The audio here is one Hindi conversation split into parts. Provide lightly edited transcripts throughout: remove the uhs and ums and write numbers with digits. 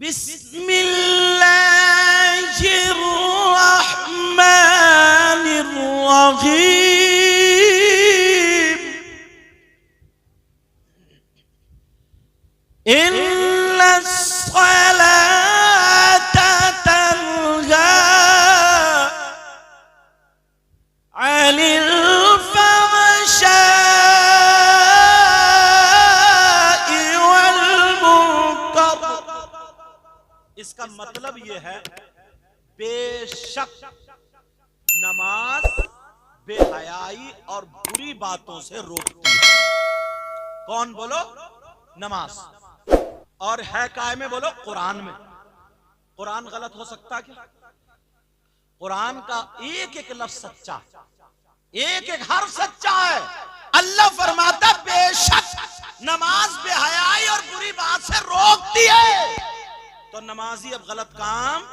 बिस्मिल्लाहिर्रहमानिर्रहीम। इन्नस्सलाता तन्हा अनिल फहशाई वल मुनकर। इसका मतलब यह है बेशक नमाज बेहयाई और बुरी बातों से रोकती है। कौन बोलो? नमाज। और है काय में बोलो? कुरान में। कुरान गलत हो सकता क्या? कुरान का एक एक लफ्ज सच्चा, एक एक हर्फ सच्चा है। अल्लाह फरमाता बेशक नमाज बेहयाई और बुरी बात से रोकती है। तो नमाजी अब गलत काम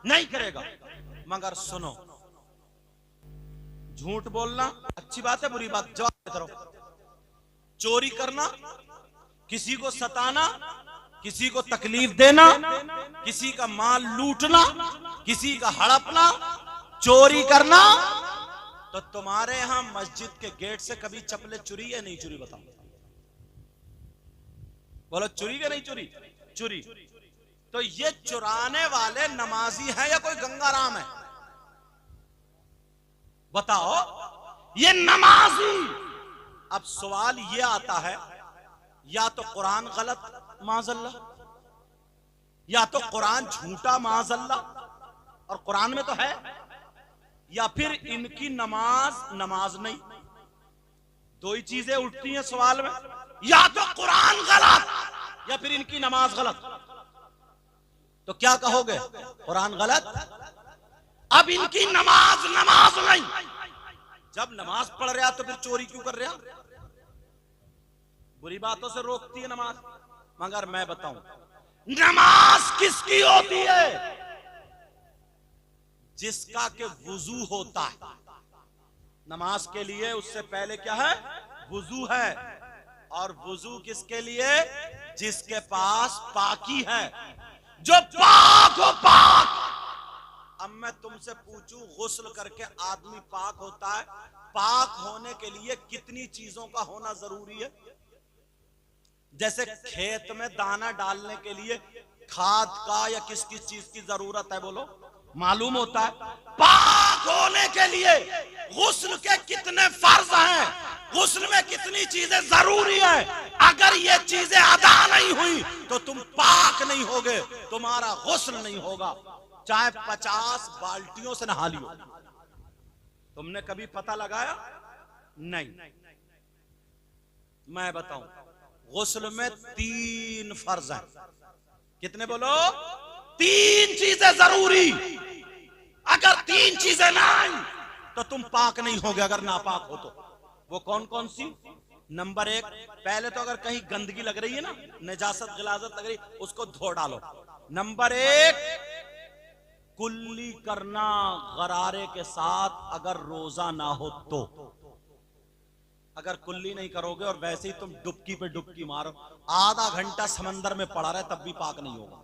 नहीं करेगा। मगर सुनो, झूठ बोलना अच्छी बात है, बुरी बात? जवाब देते रहो। चोरी करना, किसी को सताना, किसी को तकलीफ देना, किसी का माल लूटना, किसी का हड़पना, चोरी करना। तो तुम्हारे यहां मस्जिद के गेट से कभी चप्पलें चुरी या नहीं चुरी? बताओ, बोलो चुरी या नहीं चुरी? चुरी। तो ये चुराने वाले नमाजी हैं या कोई गंगाराम है? बताओ, ये नमाजी। अब सवाल ये आता है, या तो कुरान गलत माज़अल्लाह, या तो कुरान झूठा माज़अल्लाह, और कुरान में तो है, या फिर इनकी नमाज नहीं। दो ही चीजें उठती हैं सवाल में, या तो कुरान गलत या फिर इनकी नमाज गलत। तो क्या कहोगे? कुरान गलत, अब इनकी नमाज नहीं। जब नमाज पढ़ रहा तो फिर चोरी क्यों कर रहा? बुरी बातों से रोकती है नमाज। मगर मैं बताऊं, नमाज किसकी होती है? जिसका के वुजू होता है। नमाज के लिए उससे पहले क्या है? वुजू है। और वुजू किसके लिए? जिसके पास पाकी है, जो पाक हो पाक। अब मैं तुमसे पूछूं, गुस्ल करके आदमी पाक होता है? पाक होने के लिए कितनी चीजों का होना जरूरी है? जैसे खेत में दाना डालने के लिए खाद का या किस किस चीज की जरूरत है, बोलो? मालूम होता है। पाक होने के लिए गुस्ल के कितने फर्ज हैं, गुस्ल में कितनी चीजें जरूरी है। अगर ये चीजें अदा नहीं हुई तो तुम पाक नहीं होगे, तुम्हारा गुस्ल नहीं होगा, चाहे 50 बाल्टियों से नहा लियो। तुमने कभी पता लगाया? नहीं। मैं बताऊं, गुस्ल में 3 फर्ज हैं। कितने बोलो? 3 चीजें जरूरी। अगर 3 चीजें ना आई तो तुम पाक नहीं होगे, अगर नापाक हो तो। वो कौन कौन सी? नंबर 1, पहले तो अगर कहीं गंदगी लग रही है ना, नजासत गिलाजत लग रही, उसको धो डालो। नंबर 1, कुल्ली करना गरारे के साथ, अगर रोजा ना हो तो। अगर कुल्ली नहीं करोगे और वैसे ही तुम डुबकी पे डुबकी मारो, आधा घंटा समंदर में पड़ा रहे, तब भी पाक नहीं होगा।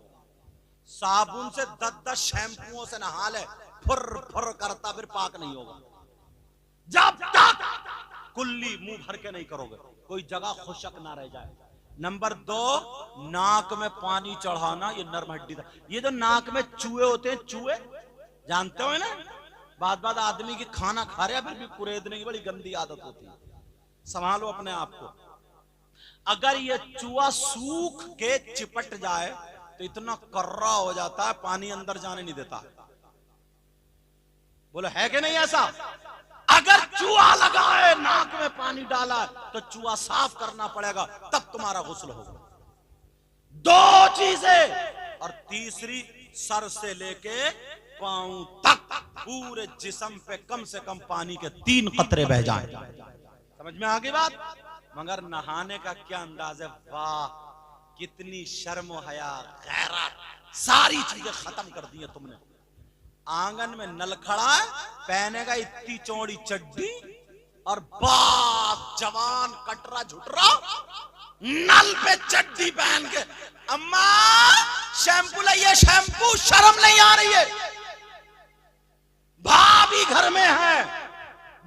साबुन से 10-10 शैम्पुओं से नहा ले, फुर फुर करता, फिर पाक नहीं होगा। जब तक कुल्ली मुंह भर के नहीं करोगे, कोई जगह खुशक ना रह जाए। नंबर 2, नाक में पानी चढ़ाना, ये नर्म हड्डी था। ये जो नाक में चूहे होते हैं, चूहे जानते हो ना, बाद आदमी की खाना खा रहे फिर भी कुरेदने की बड़ी गंदी आदत होती है। संभालो अपने आप को। अगर ये चूहा सूख के चिपट जाए तो इतना कर्रा हो जाता है, पानी अंदर जाने नहीं देता। बोलो है कि नहीं ऐसा? अगर चूहा लगा है, नाक में पानी डाला है, तो चूहा साफ करना पड़ेगा, तब तुम्हारा गुस्ल होगा। 2 चीजें। और तीसरी, सर से लेके पांव तक पूरे जिस्म पे कम से कम पानी के 3 कतरे बह जाएं। समझ में आ गई बात? मगर नहाने का क्या अंदाज है? वाह, कितनी शर्म हया गैरत, सारी चीजें खत्म कर दी है तुमने। आंगन में नल खड़ा है, पहनेगा इतनी चौड़ी चड्डी और बाप जवान कटरा झुटरा, नल पे चड्डी पहन के, अम्मा शैम्पू लाइए, शैम्पू, शर्म नहीं आ रही है। भाभी घर में है,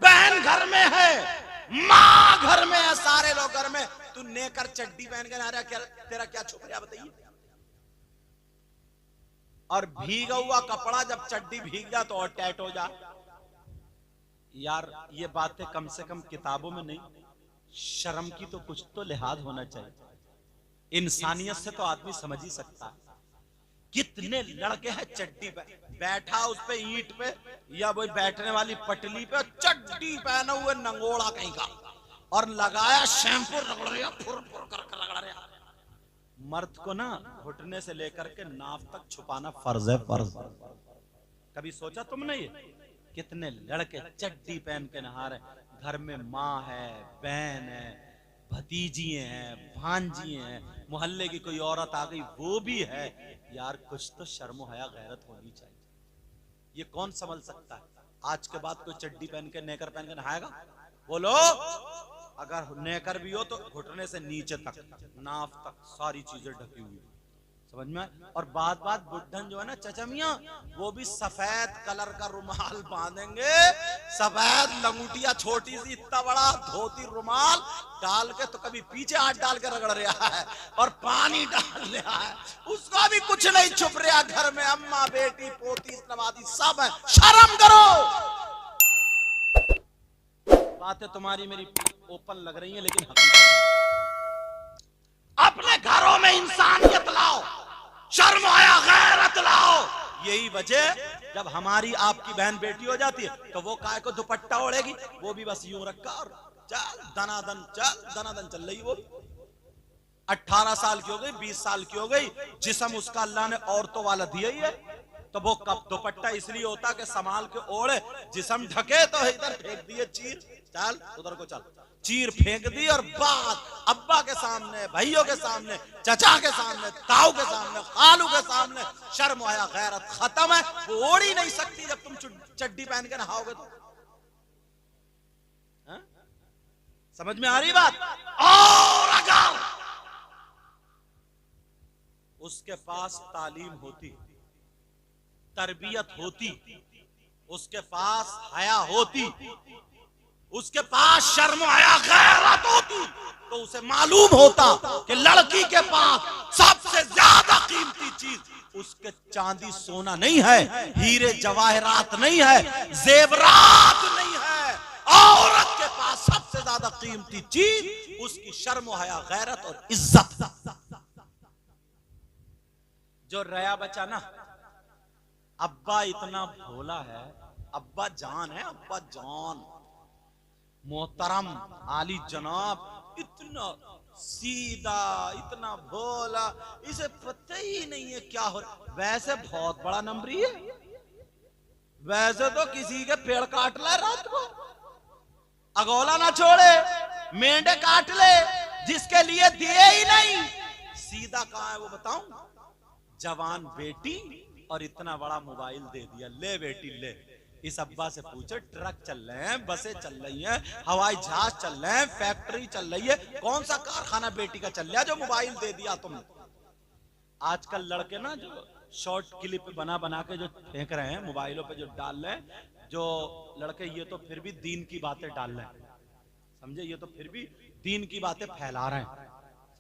बहन घर में है, माँ घर में है, सारे लोग घर में, तू नेकर चड्डी पहन के आ रहा, क्या तेरा क्या छुप रहा बताइए। और भीगा हुआ कपड़ा जब चड्डी भीग जा तो और टाइट हो जा। यार ये बातें कम से कम किताबों में नहीं, शर्म की तो कुछ तो लिहाज होना चाहिए। इंसानियत से तो आदमी समझ ही सकता है। कितने लड़के हैं चड्डी पे बैठा, उस पे ईंट पे या वो बैठने वाली पटली पे चड्डी पहने हुए नंगोड़ा कहीं का, और लगाया शैम्पू, रगड़ रहा, फुर फुर कर रगड़ रहा। मर्द को ना घुटने से लेकर के नाफ तक छुपाना फर्ज है, फर्ज। कभी सोचा तुमने ये? कितने लड़के चड्डी पहन के नहा रहे, घर में माँ है, बहन है, भतीजी हैं, भांजी हैं, मोहल्ले की कोई औरत आ गई वो भी है। यार कुछ तो शर्म हया गैरत होनी चाहिए। ये कौन संभल सकता है? आज के बाद कोई चड्डी पहन के नेकर पहन के नहाएगा? बोलो। अगर नेकर भी हो तो घुटने से नीचे तक, नाफ तक सारी चीजें ढकी हुई, समझ में। और बात बात बुढ़न जो है ना चचा मियां, वो भी सफेद कलर का रुमाल बांधेंगे, सफेद लंगूटिया, छोटी सी इतना बड़ा धोती रुमाल डाल के, तो कभी पीछे हाथ डाल के रगड़ रहा है और पानी डाल रहा है, उसका भी कुछ नहीं छुप रहा। घर में अम्मा, बेटी, पोती, नवादी सब है। शर्म करो। बातें तुम्हारी मेरी ओपन लग रही है, लेकिन हकीकत अपने घरों में इंसानियत लाओ, शर्म आया गैरत लाओ। यही वजह, जब हमारी आपकी बहन बेटी हो जाती है तो वो काय को दुपट्टा ओढ़ेगी, वो भी बस यूं रखा और चल दनादन, चल दनादन चल रही। वो 18 साल की हो गई, 20 साल की हो गई, जिस्म उसका अल्लाह ने औरतों वाला दिया ही है, तो वो कब दुपट्टा इसलिए होता कि संभाल के ओढ़े, जिस्म ढके तो इधर फेंक दिए चीर, चल उधर को चल, चीर फेंक दी। और बात अब्बा के सामने, भाइयों के सामने, चचा के सामने, ताऊ के सामने, खालू के सामने, शर्म आया गैरत खत्म है। वो ओढ़ ही नहीं सकती जब तुम चड्डी पहन के नहाओगे तो। हा? समझ में आ रही बात? और अगर उसके पास तालीम होती, तरबियत होती, उसके पास हया होती, उसके पास शर्म आया गैरत होती, तो उसे मालूम होता कि लड़की के पास सबसे ज्यादा कीमती चीज उसके चांदी सोना नहीं है, हीरे जवाहरात नहीं है, जेवरात नहीं है। औरत के पास सबसे ज्यादा कीमती चीज उसकी शर्म हया गैरत और इज्जत। जो रया बचा ना, अब्बा इतना भोला है, अब्बा जान है, अब्बा जान, मोहतरम आली जनाब, इतना सीधा, इतना भोला, इसे पता ही नहीं है क्या हो। वैसे बहुत बड़ा नंबरी है, वैसे तो किसी के पेड़ काट ले रात को, अगोला ना छोड़े, मेंढे काट ले, जिसके लिए दिए ही नहीं। सीधा कहां है वो बताऊं? जवान बेटी और इतना बड़ा मोबाइल दे दिया, ले बेटी ले। इस अब्बा से पूछो, ट्रक चल रहे हैं, बसें चल रही हैं, हवाई जहाज चल रहे हैं, फैक्ट्री चल रही है, कौन सा कारखाना बेटी का चल रहा है जो मोबाइल दे दिया तुमने? आजकल लड़के ना जो शॉर्ट क्लिप बना बना के जो फेंक रहे हैं मोबाइलों पे, जो डाल रहे हैं, जो लड़के, ये तो फिर भी दीन की बातें डाल रहे हैं, समझे, ये तो फिर भी दीन की बातें फैला रहे हैं,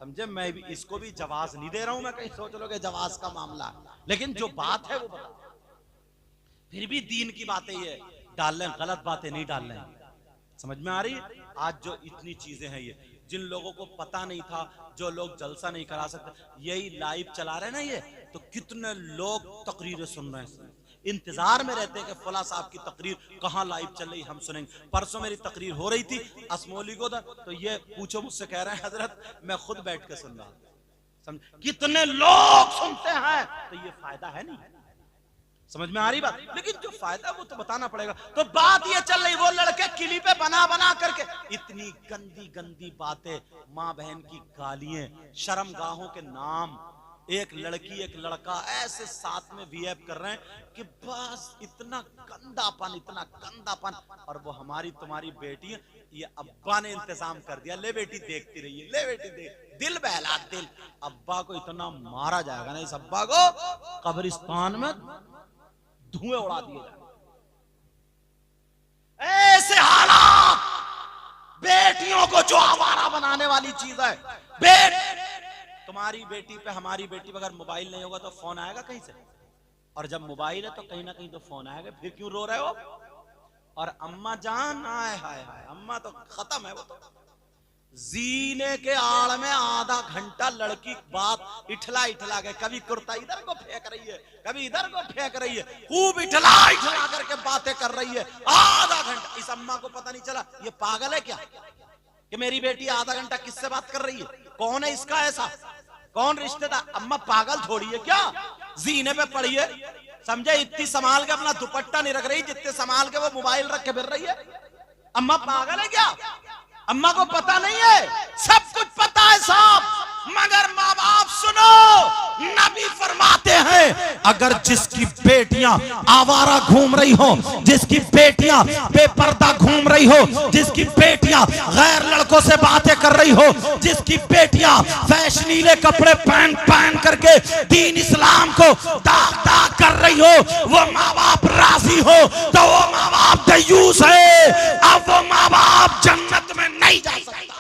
समझे। मैं भी इसको भी जवाब नहीं दे रहा हूं, मैं कहीं सोच लो कि जवाब का मामला, लेकिन जो बात है वो बता, फिर भी दीन की बातें ये डाल रहे हैं, गलत बातें नहीं डाल रहे हैं। समझ में आ रही? आज जो इतनी चीजें हैं, ये जिन लोगों को पता नहीं था, जो लोग जलसा नहीं करा सकते, यही लाइव चला रहे ना ये, तो कितने लोग तकरीरें सुन रहे हैं, इंतजार में रहते हैं कि फला साहब की तकरीर कहाँ लाइव चल रही, हम सुनेंगे। परसों मेरी तकरीर हो रही थी असमोली को, तो ये पूछो मुझसे, कह रहे हैं हजरत मैं खुद बैठ के सुन रहा, समझ कितने लोग सुनते हैं, तो ये फायदा है नहीं। समझ में आ रही बात? लेकिन जो फायदा वो तो बताना पड़ेगा। तो बात ये चल रही, वो लड़के क्लिपें बना बना करके इतनी गंदी गंदी बातें, माँ बहन की गालियां, शर्मगाहों के नाम, एक लड़की एक लड़का ऐसे साथ में वीएप कर रहे हैं कि बस इतना गंदापन। और वो हमारी तुम्हारी बेटी है, ये अब्बा ने इंतजाम कर दिया, ले बेटी देखती रहिए, ले बेटी देख, दिल बहला दिल। अब्बा को इतना मारा जाएगा ना, इस अब्बा को कब्रिस्तान में धुएं उड़ा दिए जाएंगे। ऐसे हालात, बेटियों को जो आवारा बनाने वाली चीज है। तुम्हारी बेटी पे हमारी बेटी पे अगर मोबाइल नहीं होगा तो फोन आएगा कहीं से, और जब मोबाइल है तो कहीं ना कहीं तो फोन आएगा, फिर क्यों रो रहे हो? और अम्मा जान, आए हाय हाय, अम्मा तो खत्म है। वो तो जीने के आड़ में आधा घंटा लड़की बात इठला के, कभी कुर्ता इधर को फेंक रही है, कभी इधर को फेंक रही है, खूब इठला करके बातें कर रही है आधा घंटा। इस अम्मा को पता नहीं चला ये पागल है क्या कि मेरी बेटी आधा घंटा किससे बात कर रही है, कौन है इसका ऐसा, कौन रिश्तेदार? अम्मा पागल थोड़ी है क्या, जीने पे पड़ी है, समझे? इतनी संभाल के अपना दुपट्टा नहीं रख रही जितने संभाल के वो मोबाइल रख के फिर रही है। अम्मा पागल है क्या? अम्मा को पता नहीं है? सब कुछ पता है साहब, मगर माँ बाप सुनो, नबी फरमाते हैं अगर जिसकी बेटियां आवारा घूम रही हो, जिसकी बेटियां बेपर्दा घूम रही हो, जिसकी बेटियां गैर लड़कों से बातें कर रही हो, जिसकी बेटियां फैशनीले कपड़े पहन करके दीन इस्लाम को दाग कर रही हो, वो माँ बाप राजी हो तो वो माँ बाप दयूस है। अब वो माँ बाप जन्नत में नहीं जा सकता।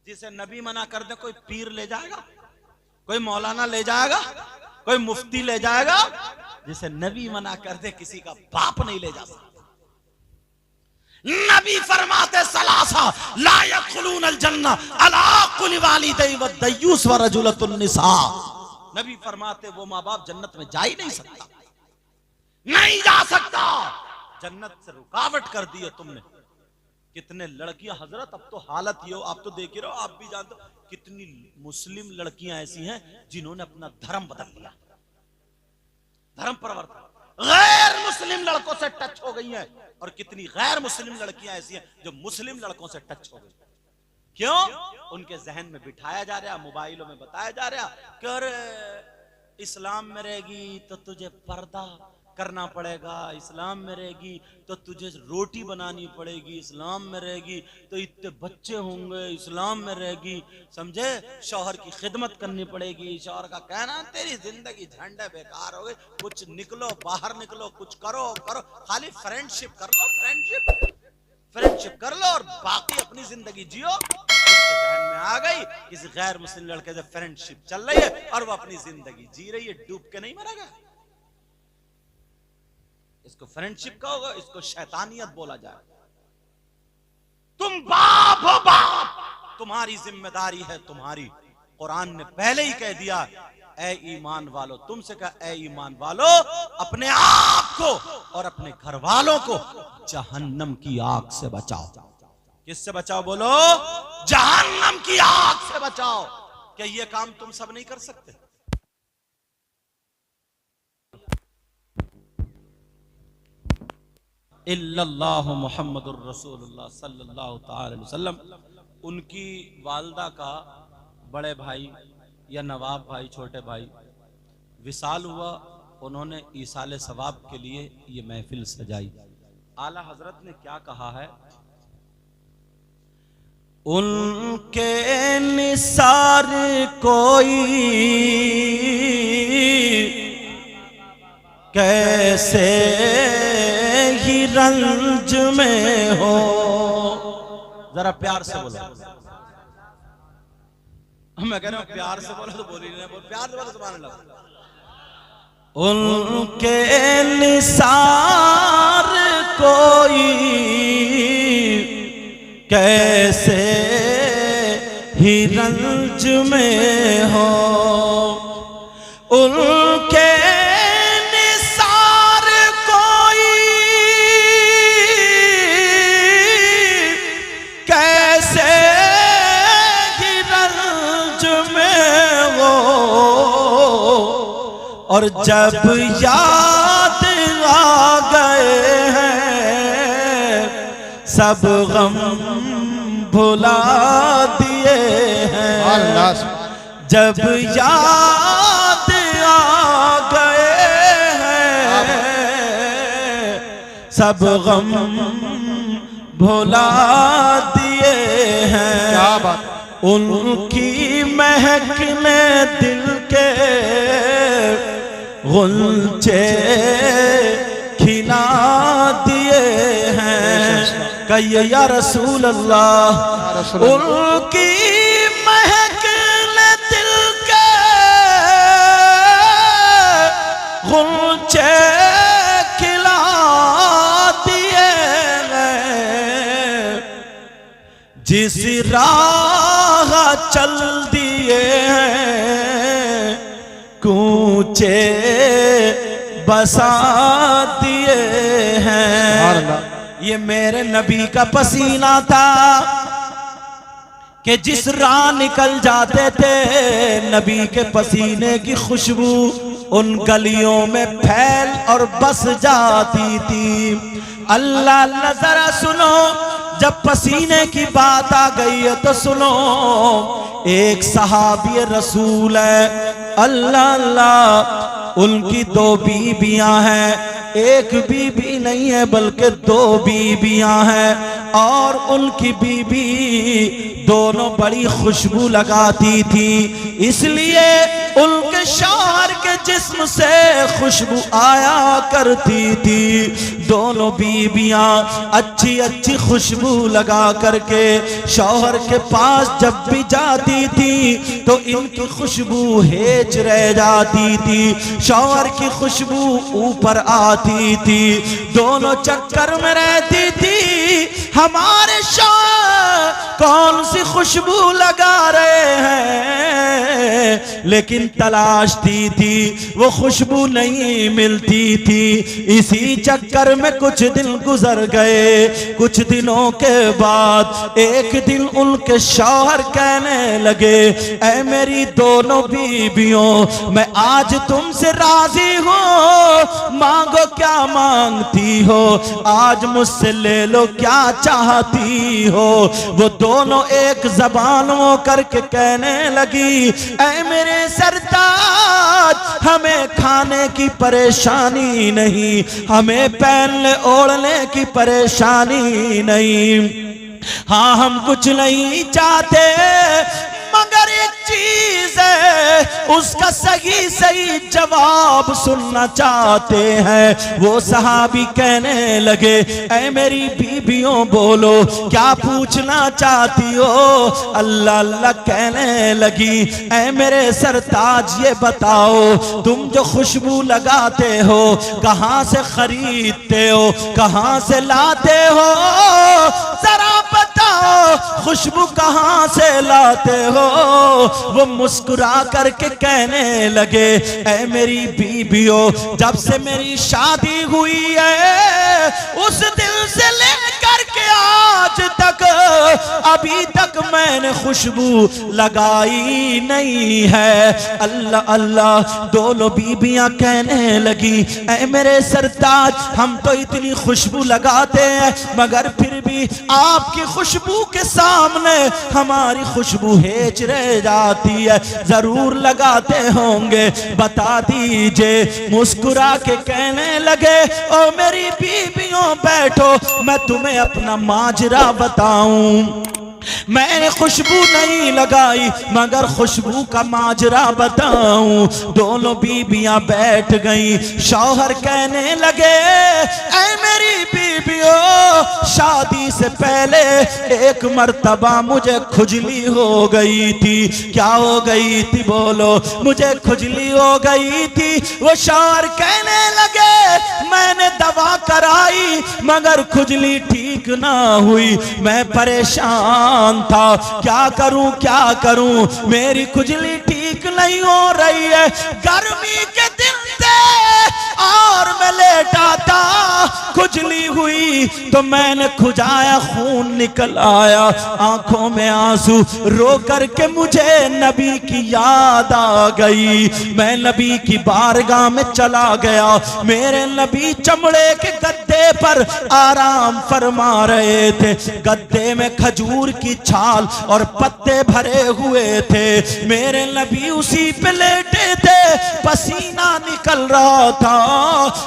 जिसे नबी मना कर दे, कोई पीर ले जाएगा, कोई मौलाना ले जाएगा, कोई मुफ्ती ले जाएगा? जिसे नबी मना कर दे किसी का बाप नहीं ले जा सकता। नबी फरमाते सलासा ला यदखुलून अल जन्ना अला कुल वालिदैन व दयूस व रजुलतुन निसा। नबी फरमाते वो माँ बाप जन्नत में जा ही नहीं सकता, नहीं जा सकता। जन्नत से रुकावट कर दी है तुमने। कितने लड़कियां हजरत, अब तो हालत ये हो, आप तो देख ही रहे हो, आप भी जानते हो कितनी मुस्लिम लड़कियां ऐसी हैं जिन्होंने अपना धर्म बदल लिया, धर्म परिवर्तन, गैर मुस्लिम लड़कों से टच हो गई हैं। और कितनी गैर मुस्लिम लड़कियां ऐसी हैं जो मुस्लिम लड़कों से टच हो गई। क्यों? उनके जहन में बिठाया जा रहा, मोबाइलों में बताया जा रहा कि अरे इस्लाम में रहेगी तो तुझे पर्दा करना पड़ेगा, इस्लाम में रहेगी तो तुझे रोटी बनानी पड़ेगी, इस्लाम में रहेगी तो इतने बच्चे होंगे, इस्लाम में रहेगी, समझे, शौहर की खिदमत करनी पड़ेगी। शौहर का कहना तेरी जिंदगी झंडे बेकार हो गई, कुछ निकलो, बाहर निकलो, कुछ करो, खाली फ्रेंडशिप कर लो, फ्रेंडशिप कर लो और बाकी अपनी जिंदगी जियो। उसके जहन में आ गई किसी गैर मुस्लिम लड़के से फ्रेंडशिप चल रही है और वो अपनी जिंदगी जी रही है, डूब के नहीं मरेगा। इसको फ्रेंडशिप का होगा, इसको शैतानियत बोला जाए। तुम बाप हो, बाप, तुम्हारी जिम्मेदारी है तुम्हारी। कुरान ने पहले ही कह दिया ए ईमान वालों, तुमसे कहा ए ईमान वालों, अपने आप को और अपने घर वालों को जहन्नम की आग से बचाओ। किससे बचाओ बोलो? जहन्नम की आग से बचाओ। क्या ये काम तुम सब नहीं कर सकते? इल्लल्लाहु मुहम्मदुर रसूलुल्लाह सल्लल्लाहु अलैहि वसल्लम। उनकी वालदा का बड़े भाई या नवाब भाई, छोटे भाई विसाल हुआ, उन्होंने ईसाले सवाब के लिए ये महफिल सजाई। आला हजरत ने क्या कहा है? उनके निसार कोई कैसे ही रंज में हो। जरा प्यार से बोलो। मैं कह रहा हूं प्यार से बोलो तो बोली नहीं, बोल प्यार से बोलो सुभान अल्लाह। उनके निसार कोई कैसे ही रंज में हो, उनके निसार कोई कैसे ही रंज में हो, और जब याद आ गए हैं सब गम भुला दिए हैं। जब याद आ गए हैं सब गम भुला दिए हैं। क्या बात, उनकी महक ने दिल के गुलचे खिला दिए हैं। कहिए या रसूल अल्लाह। उनकी महक ने दिल के गुलचे खिला दिए हैं। जिस राह चल दिए हैं कूचे बसा दिए हैं। ये मेरे नबी का पसीना था कि जिस राह निकल जाते थे नबी के पसीने की खुशबू उन गलियों में फैल और बस जाती थी। अल्लाह अल्लाह जरा सुनो, जब पसीने की बात आ गई है तो सुनो। एक सहाबी रसूल है, अल्लाह अल्लाह, उनकी 2 बीबियां हैं। एक बीबी नहीं है बल्कि 2 बीबियां हैं और उनकी बीबी दोनों बड़ी खुशबू लगाती थी, इसलिए उनके शौहर के जिस्म से खुशबू आया करती थी। दोनों बीबियां अच्छी अच्छी खुशबू लगा करके शौहर के पास जब भी जाती थी तो इनकी खुशबू हेज रह जाती थी, शौहर की खुशबू ऊपर आती थी। दोनों चक्कर में रहती थी हमारे शौहर कौन सी खुशबू लगा रहे हैं, लेकिन तलाशती थी वो खुशबू नहीं मिलती थी। इसी चक्कर में कुछ दिन गुजर गए। कुछ दिनों के बाद एक दिन उनके शौहर कहने लगे, ऐ मेरी दोनों बीबियों, मैं आज तुमसे राजी हूँ, मांगो क्या मांगती हो, आज मुझसे ले लो क्या चाहती हो। वो दोनों एक जबान हो करके कहने लगी, ऐ मेरे सरताज, हमें खाने की परेशानी नहीं, हमें पहनने ओढ़ने की परेशानी नहीं, हाँ हम कुछ नहीं चाहते मगर एक चीज है उसका सही सही जवाब सुनना चाहते हैं। वो सहाबी कहने लगे, ऐ मेरी बीबियों बोलो क्या पूछना चाहती हो। अल्लाह अल्लाह कहने लगी, ऐ मेरे सरताज ये बताओ तुम जो खुशबू लगाते हो कहाँ से खरीदते हो, कहाँ से लाते हो, जरा बताओ खुशबू कहाँ से लाते हो। वो मुस्कुरा करके कहने लगे, ऐ मेरी बीबियों, जब से मेरी शादी हुई है उस दिल से लेकर के आज तक अभी तक मैंने खुशबू लगाई नहीं है। अल्लाह अल्लाह, दोनों बीबियां कहने लगी, ऐ मेरे सरताज, हम तो इतनी खुशबू लगाते हैं मगर फिर भी आपकी खुशबू के सामने हमारी खुशबू हेज रह जाती है, जरूर लगाते होंगे, बता दीजिए। मुस्कुरा के कहने लगे, ओ मेरी बीबियों बैठो, मैं तुम्हें अपना माजरा बताऊं। मैंने खुशबू नहीं लगाई मगर खुशबू का माजरा बताऊं। दोनों बीबियां बैठ गईं। शौहर कहने लगे, ऐ मेरी बीबियों, शादी से पहले एक मर्तबा मुझे खुजली हो गई थी। क्या हो गई थी बोलो? मुझे खुजली हो गई थी। वो शौहर कहने लगे, मैंने दवा कराई मगर खुजली ठीक ना हुई, मैं परेशान था, क्या करूं क्या करूं, मेरी खुजली ठीक नहीं हो रही है। गर्मी के दिन थे और मैं लेटा था, खुजली हुई तो मैंने खुजाया, खून निकल आया, आंखों में आंसू, रो करके मुझे नबी की याद आ गई। मैं नबी की बारगाह में चला गया। मेरे नबी चमड़े के गद्दे पर आराम फरमा रहे थे। गद्दे में खजूर की छाल और पत्ते भरे हुए थे। मेरे नबी उसी पे लेटे थे, पसीना निकल रहा था।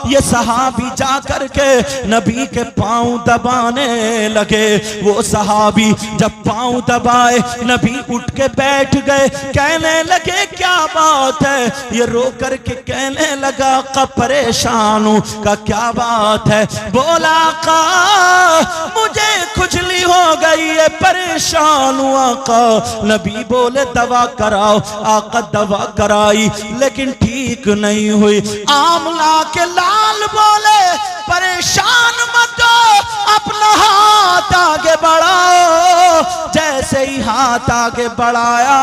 ये सहाबी जा करके नबी के पांव दबाने लगे। वो सहाबी जब पांव दबाए, नबी उठ के बैठ गए। कहने लगे क्या बात है? ये रो करके कहने लगा का परेशान हूं। का क्या बात है? बोला का मुझे खुजली हो गई है, परेशान हूं आका। नबी बोले दवा कराओ। आका दवा कराई लेकिन ठीक नहीं हुई। आमला के लाल बोले परेशान मत हो, अपना हाथ आगे बढ़ाओ। जैसे ही हाथ आगे बढ़ाया,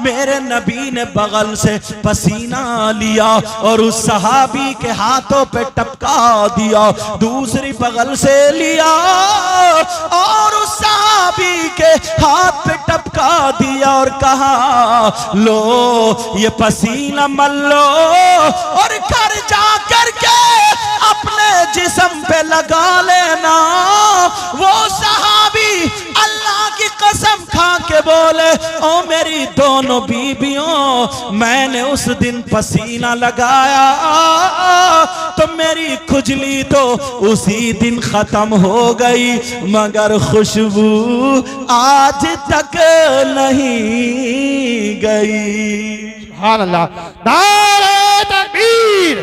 मेरे नबी ने बगल से पसीना लिया और उस सहाबी के हाथों पे टपका दिया। दूसरी बगल से लिया और उस सहाबी के हाथ पे टपका दिया और कहा लो ये पसीना मल लो और घर जा करके अपने जिस्म पे लगा लेना। वो सहाबी अल्लाह की कसम खा के बोले, ओ मेरी दोनों बीबियों, मैंने उस दिन पसीना लगाया तो मेरी खुजली तो उसी दिन खत्म हो गई, मगर खुशबू आज तक नहीं गई। सुभान अल्लाह। नारे तकबीर,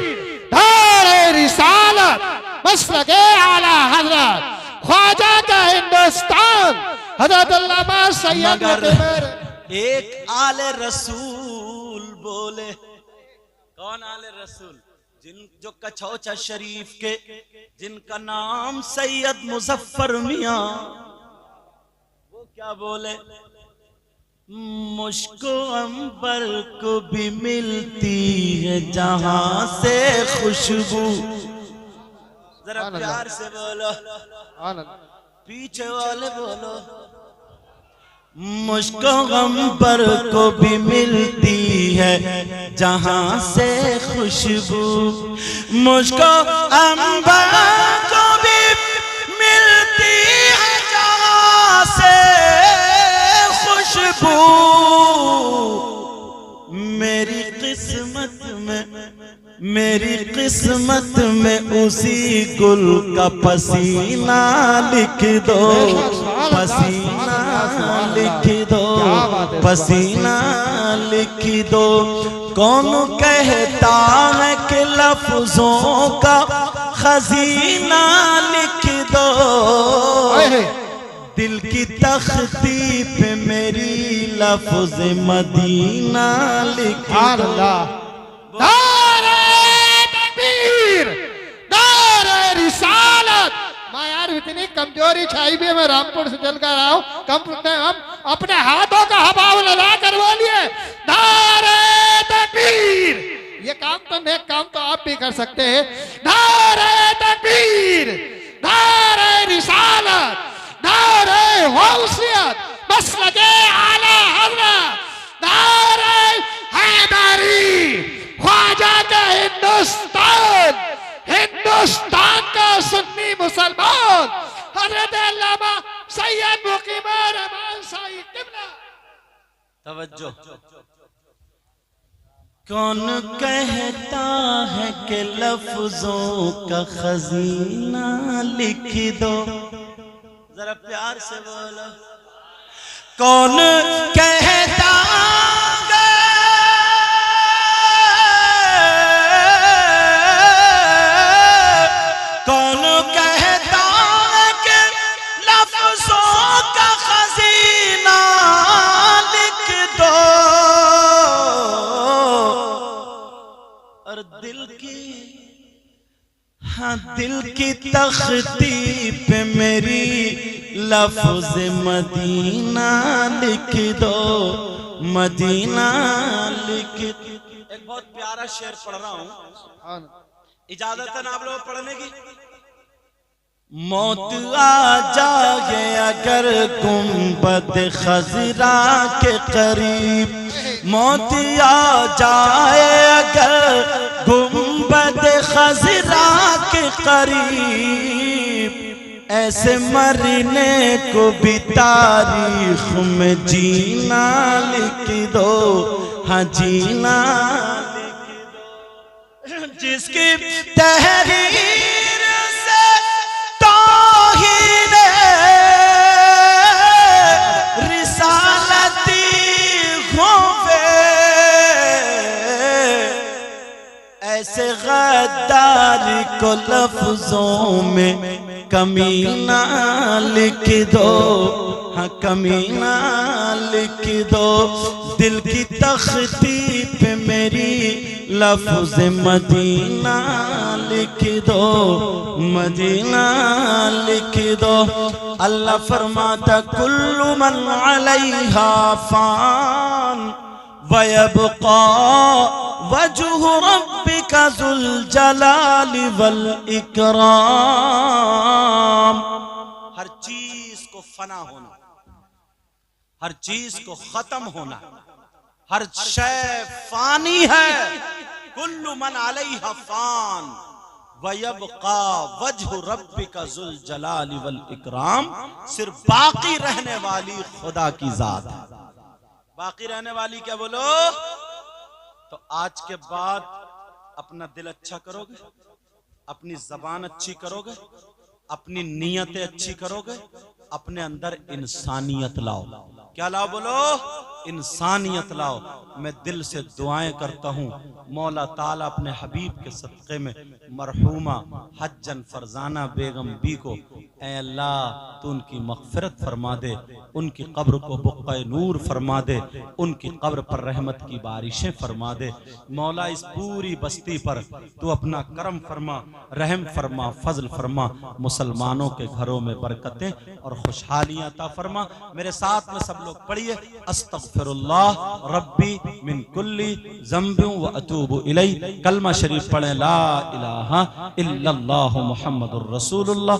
नारे रिसालत, मसलके आला हजरत ख्वाजा का हिंदुस्तान, हजरत अल्लामा सैयद मगर एक आले रसूल बोले। कौन आले रसूल? जो कछौचा शरीफ के जिनका नाम सैयद मुजफ्फर मियां, वो क्या बोले? मुझको अंबर को भी मिलती है जहां से खुशबू। जरा प्यार से बोलो, पीछे वाले बोलो। मुझको अंबर को भी मिलती है जहां से खुशबू। मुझको अंबर को भी मिलती है जहां से खुशबू। मेरी किस्मत में उसी गुल का पसीना लिख दो, पसीना लिख दो, पसीना लिख दो। कौन कहता है कि लफ्जों का खजीना लिख दो। दिल की तख्ती पे मेरी लफ्ज मदीना लिख दो। नारे तकबीर, नारे रिसालत। मैं यार इतनी कमजोरी छाई भी, मैं रामपुर से चल कर आऊं, हम अपने हाथों का हवा लगा कर बोलिए नारे तकबीर। ये काम तो नेक काम तो आप भी कर सकते हैं। नारे तकबीर, नारे रिसालत, नारे गौसियत, मसलके आला हज़रत, नारे हैदरी, ख्वाजा का हिंदुस्तान, हिंदुस्तान का सुन्नी मुसलमान, हज़रत अल्लामा सैयद मुकीमुर रहमान साईं क़िबला। तवज्जो। कौन कहता है कि लफ्जों का खजीना लिख दो। जरा प्यार से बोलो। कौन कहता दिल की तख्ती पे मेरी लफ्ज मदीना लिख दो, मदीना लिख। एक बहुत प्यारा शेर पढ़ रहा हूँ, इजाजत है ना आप लोग पढ़ने की? मौत आ जाए अगर गुंबद खजरा के करीब, मौत आ जाए अगर गुंबद खजरा के करीब, ऐसे मरने को भी तारीख में जीना लिख दो, हाँ जीना लिख दो। जिसकी तहरीर से तौहीद रिसालती होवे, ऐसे गद्दारी को लफ्जों में कमीना लिख दो, हाँ कमीना लिख दो। दिल की तख्ती पे मेरी लफ्ज मदीना लिख दो, मदीना लिख दो। अल्लाह फरमाता कुल्लु मन अलैहा फान वयबका वजहु रब्बिका ज़ुल जलाली वल इकराम। हर चीज को फना होना, हर चीज को खत्म होना, हर शय फानी है। कुल्लु मन अलैहा फान वयबका वजहु रब्बिका ज़ुल जलाली वल इकराम। सिर्फ बाकी रहने वाली खुदा की जात है। बाकी रहने वाली क्या बोलो? तो आज के बाद अपना दिल अच्छा करोगे, अपनी जबान अच्छी करोगे, अपनी नीयतें अच्छी करोगे, अपने अंदर इंसानियत लाओ। क्या लाओ बोलो? इंसानियत लाओ। मैं दिल से दुआएं करता हूँ मौला ताला अपने हबीब के सदक़े में मरहूमा हज्जन फरजाना बेगम बी को ऐ अल्लाह तू उनकी मग़फ़िरत फरमा दे, उनकी कब्र को बुक़्क़े नूर फरमा दे, उनकी कब्र पर रहमत की बारिशें फरमा दे। मौला इस पूरी बस्ती पर तू अपना करम फरमा, रहम फरमा, फजल फरमा। मुसलमानों के घरों में बरकतें और खुशहालियाँ अता फरमा। मेरे साथ में सब लोग पढ़िए अस्तग़फ़िरुल्लाह रब्बी मिन कुल्ली ज़ंबिन व अतूबु इलैह। कलमा शरीफ पढ़ें ला इलाहा इल्लल्लाहु मुहम्मदुर रसूलुल्लाह।